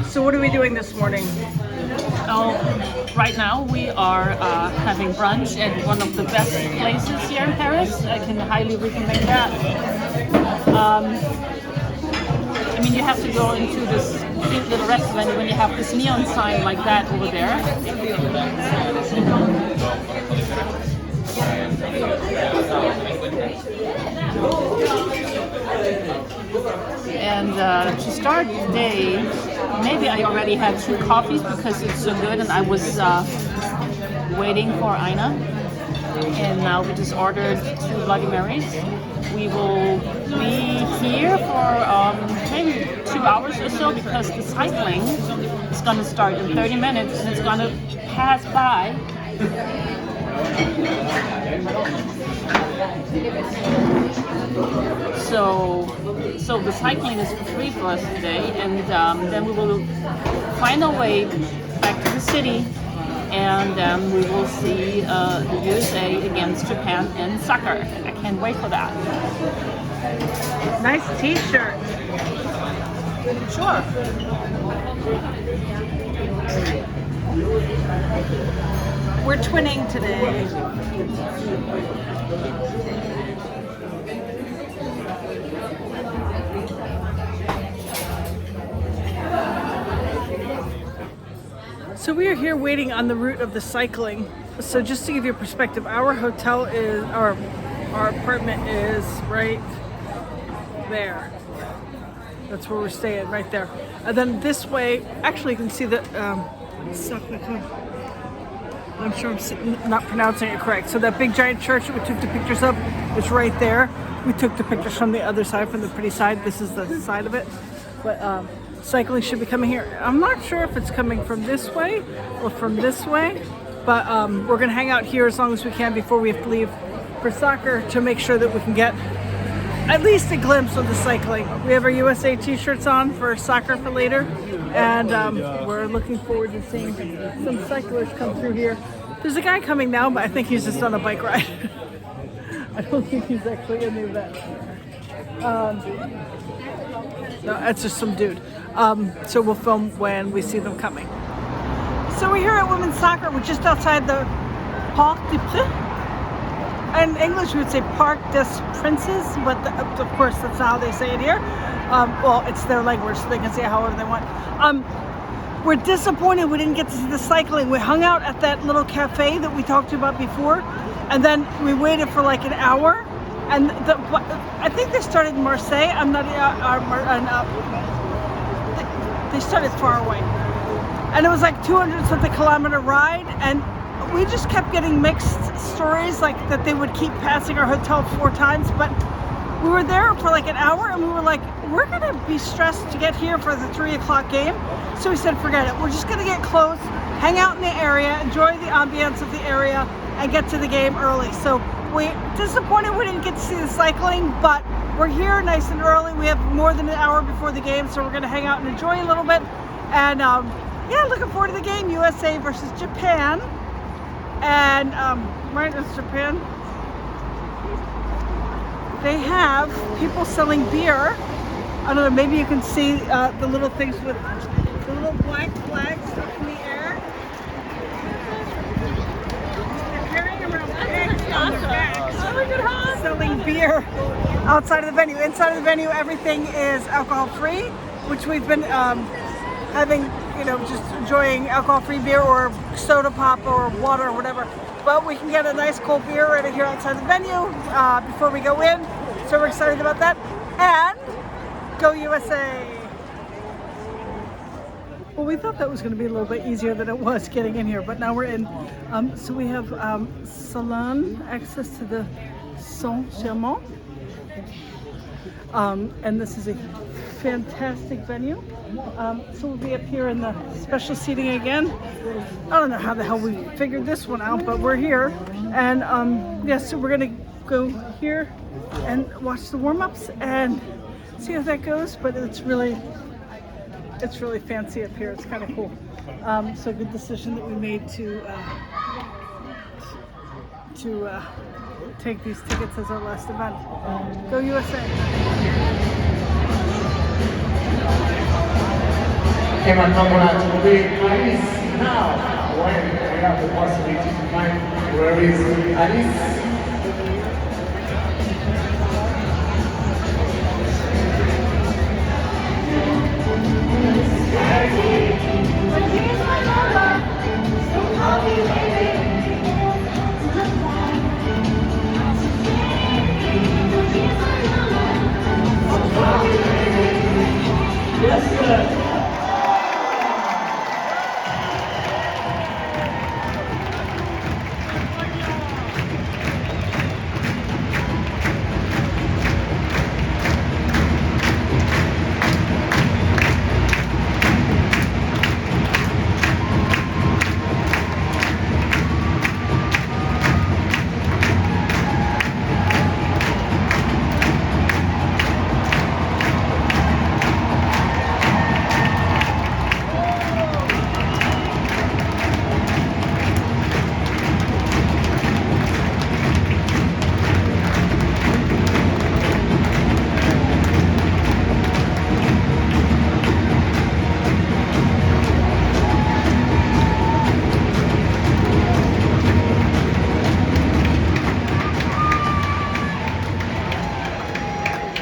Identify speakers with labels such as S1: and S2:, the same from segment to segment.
S1: So what are we doing this morning?
S2: Oh, right now we are having brunch at one of the best places here in Paris. I can highly recommend that. I mean, you have to go into this cute little restaurant when you have this neon sign like that over there. And to start the day, maybe I already had 2 coffees because it's so good, and I was waiting for Aina. And now we just ordered 2 Bloody Marys. We will be here for maybe 2 hours or so because the cycling is going to start in 30 minutes and it's going to pass by. So the cycling is free for us today, and then we will find our way back to the city, and we will see the USA against Japan in soccer. I can't wait for that.
S1: Nice t-shirt.
S2: Sure.
S1: We're twinning today. So we are here waiting on the route of the cycling. So just to give you a perspective, our hotel is, our apartment is right there. That's where we're staying, right there. And then this way, actually you can see the, I'm sure I'm not pronouncing it correct. So that big giant church that we took the pictures of is right there. We took the pictures from the other side, from the pretty side. This is the side of it. But cycling should be coming here. I'm not sure if it's coming from this way or from this way, but we're gonna hang out here as long as we can before we have to leave for soccer to make sure that we can get at least a glimpse of the cycling. We have our USA t-shirts on for soccer for later, and we're looking forward to seeing some cyclists come through here. There's a guy coming now, but I think he's just on a bike ride. I don't think he's actually in the event. No, that's just some dude. So we'll film when we see them coming. So we're here at women's soccer. We're just outside the Parc des Princes. In English, we would say Parc des Princes, but of course, that's not how they say it here. Well, it's their language, so they can say it however they want. We're disappointed we didn't get to see the cycling. We hung out at that little cafe that we talked about before, and then we waited for like an hour. And I think they started in Marseille. I'm not. They started far away, and it was like 200-something kilometer ride, and we just kept getting mixed stories, like that they would keep passing our hotel 4 times, but we were there for like an hour, and we were like, we're gonna be stressed to get here for the 3 o'clock game. So we said, forget it. We're just gonna get close, hang out in the area, enjoy the ambience of the area, and get to the game early. So we're disappointed we didn't get to see the cycling, but we're here nice and early. We have more than an hour before the game, so we're gonna hang out and enjoy a little bit. And yeah, looking forward to the game, USA versus Japan. And right, it's Japan. They have people selling beer. I don't know, maybe you can see the little things with the little black flags up in the air. They're carrying around bags on their backs, selling beer outside of the venue. Inside of the venue, everything is alcohol-free, which we've been having, you know, just enjoying alcohol-free beer or soda pop or water or whatever. But we can get a nice cold beer right here outside the venue before we go in. So we're excited about that. And go USA! Well, we thought that was going to be a little bit easier than it was getting in here, but now we're in. So we have salon access to the Saint-Germain. And this is a fantastic venue. So we'll be up here in the special seating again. I don't know how the hell we figured this one out, but we're here. And yeah, so we're gonna go here and watch the warm-ups and see how that goes. But it's really fancy up here. It's kind of cool. So good decision that we made to take these tickets as our last event. Go USA!
S3: Et maintenant, voilà, to bring Alice now. When we have the possibility to find where is Alice.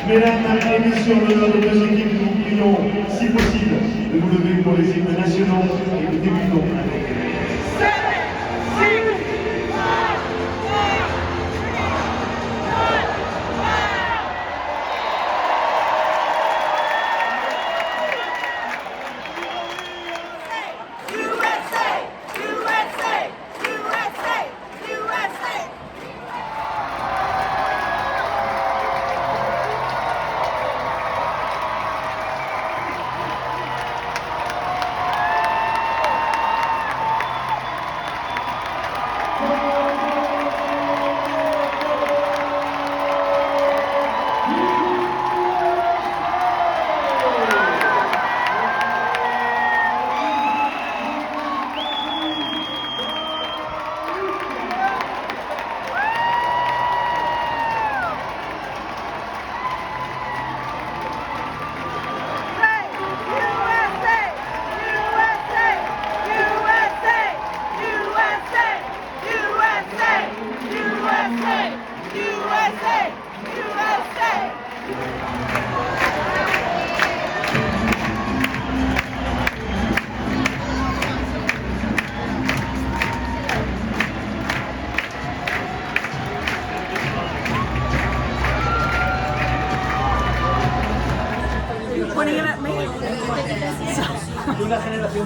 S4: Mesdames et messieurs, en l'honneur de nos équipes, nous vous prions, si possible, de vous lever pour les hymnes nationaux et nous débutons avec
S1: Pointing it at me.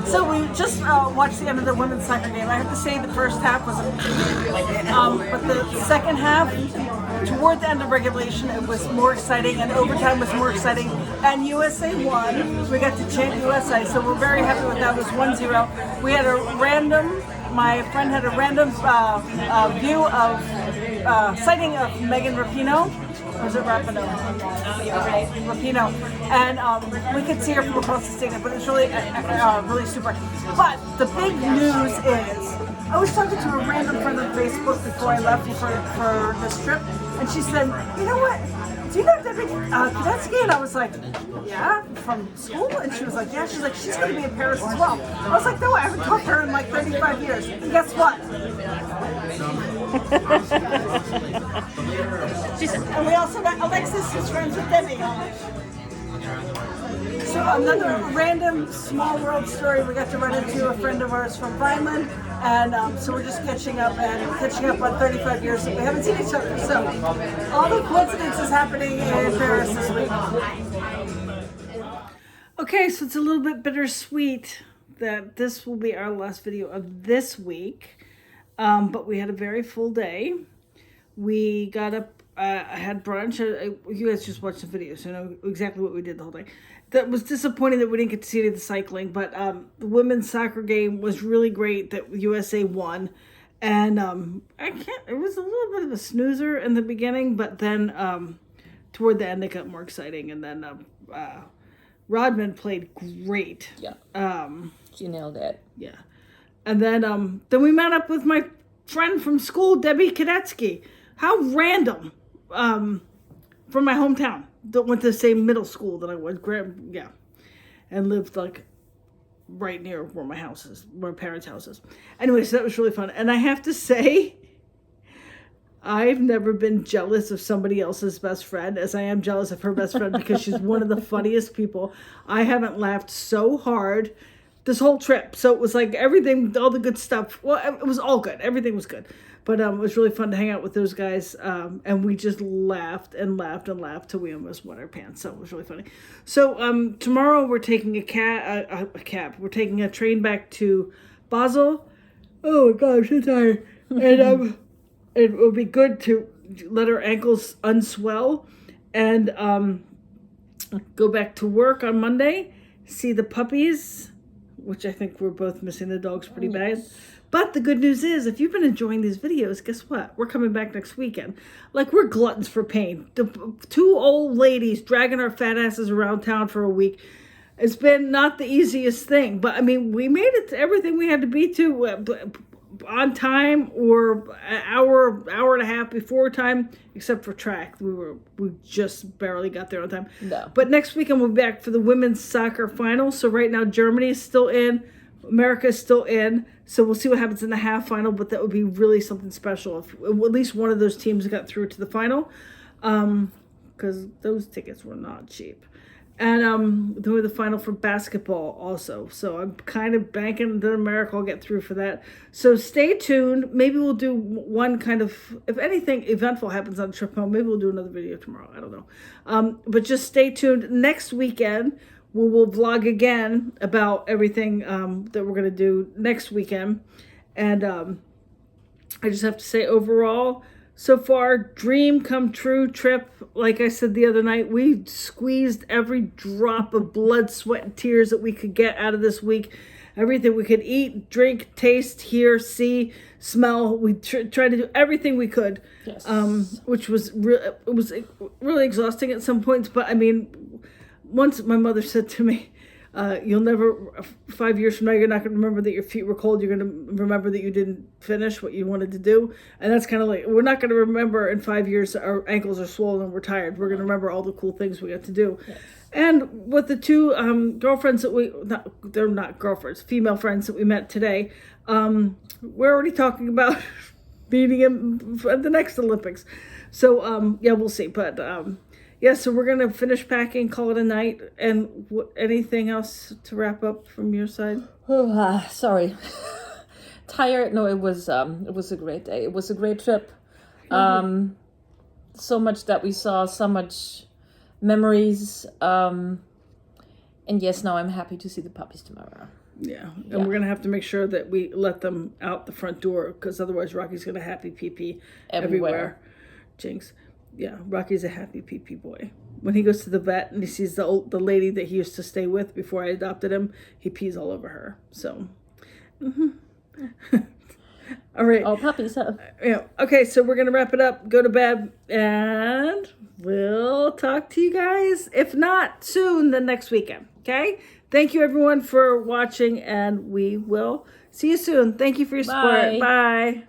S1: So we just watched the end of the women's soccer game. I have to say the first half was, but the second half, toward the end of regulation, it was more exciting, and overtime was more exciting. And USA won. We got to chant USA, so we're very happy with that. It was 1-0. We had a random. My friend had a random view of sighting of Megan Rapinoe. Or was it Rapinoe? Rapinoe. And we could see her from across the stadium, but it was really, really super. But the big news is, I was talking to a random friend on Facebook before I left for this trip, and she said, you know what? Do you know Debbie Kudetsky? And I was like, yeah, from school? And she was like, yeah. She's like, she's going to be in Paris as well. I was like, no, I haven't talked to her in like 35 years. And guess what? And we also got Alexis, who's friends with Debbie. So another random small world story. We got to run into a friend of ours from Vineland, and so we're just catching up on 35 years that we haven't seen each other. So all the coincidences happening in Paris this week. Okay, so it's a little bit bittersweet that this will be our last video of this week, but we had a very full day. We got up. I had brunch. You guys just watched the video, so you know exactly what we did the whole day. That was disappointing that we didn't get to see any of the cycling, but the women's soccer game was really great that USA won. And it was a little bit of a snoozer in the beginning, but then toward the end it got more exciting. And then Rodman played great.
S2: Yeah. She nailed it.
S1: Yeah. And then we met up with my friend from school, Debbie Kudetsky. How random. From my hometown. That went to the same middle school that I went. Yeah. And lived like right near where my house is, where my parents' house is. Anyway, so that was really fun. And I have to say, I've never been jealous of somebody else's best friend as I am jealous of her best friend because she's one of the funniest people. I haven't laughed so hard this whole trip. So it was like everything, all the good stuff. Well, it was all good. Everything was good. But it was really fun to hang out with those guys. And we just laughed and laughed and laughed till we almost wet our pants. So it was really funny. So tomorrow we're taking a cab. We're taking a train back to Basel. Oh my gosh, I'm tired. And it will be good to let our ankles unswell and go back to work on Monday, see the puppies, which I think we're both missing the dogs pretty bad. But the good news is, if you've been enjoying these videos, guess what? We're coming back next weekend. Like, we're gluttons for pain. The two old ladies dragging our fat asses around town for a week. It's been not the easiest thing. But, I mean, we made it to everything we had to be to on time or an hour and a half before time, except for track. We just barely got there on time.
S2: No.
S1: But next weekend we'll be back for the women's soccer final. So right now Germany is still in. America is still in, so we'll see what happens in the half final, but that would be really something special if at least one of those teams got through to the final, because those tickets were not cheap. And then we have the final for basketball also, so I'm kind of banking that America will get through for that. So stay tuned. Maybe we'll do one kind of, if anything eventful happens on the trip home, maybe we'll do another video tomorrow. I don't know. But just stay tuned. Next weekend, we will vlog again about everything that we're going to do next weekend. And I just have to say, overall, so far, dream come true trip. Like I said the other night, we squeezed every drop of blood, sweat, and tears that we could get out of this week. Everything we could eat, drink, taste, hear, see, smell. We tried to do everything we could,
S2: Yes.
S1: which was really exhausting at some points. But I mean, once my mother said to me, you'll never, 5 years from now, you're not going to remember that your feet were cold. You're going to remember that you didn't finish what you wanted to do. And that's kind of like, we're not going to remember in 5 years our ankles are swollen and we're tired. We're going to remember all the cool things we got to do. Yes. And with the two girlfriends that they're not girlfriends, female friends that we met today, we're already talking about meeting them at the next Olympics. So, yeah, we'll see. But, yeah, so we're going to finish packing, call it a night. And anything else to wrap up from your side?
S2: Oh, sorry. Tired. No, it was a great day. It was a great trip. So much that we saw, so much memories. And yes, now I'm happy to see the puppies tomorrow.
S1: Yeah, and we're going to have to make sure that we let them out the front door, because otherwise Rocky's going to happy pee-pee everywhere. Jinx. Yeah, Rocky's a happy pee-pee boy. When he goes to the vet and he sees the lady that he used to stay with before I adopted him, he pees all over her. So, all right.
S2: All puppies, huh?
S1: Yeah. Okay, so we're going to wrap it up, go to bed, and we'll talk to you guys, if not soon, then next weekend. Okay? Thank you, everyone, for watching, and we will see you soon. Thank you for your support.
S2: Bye.
S1: Bye.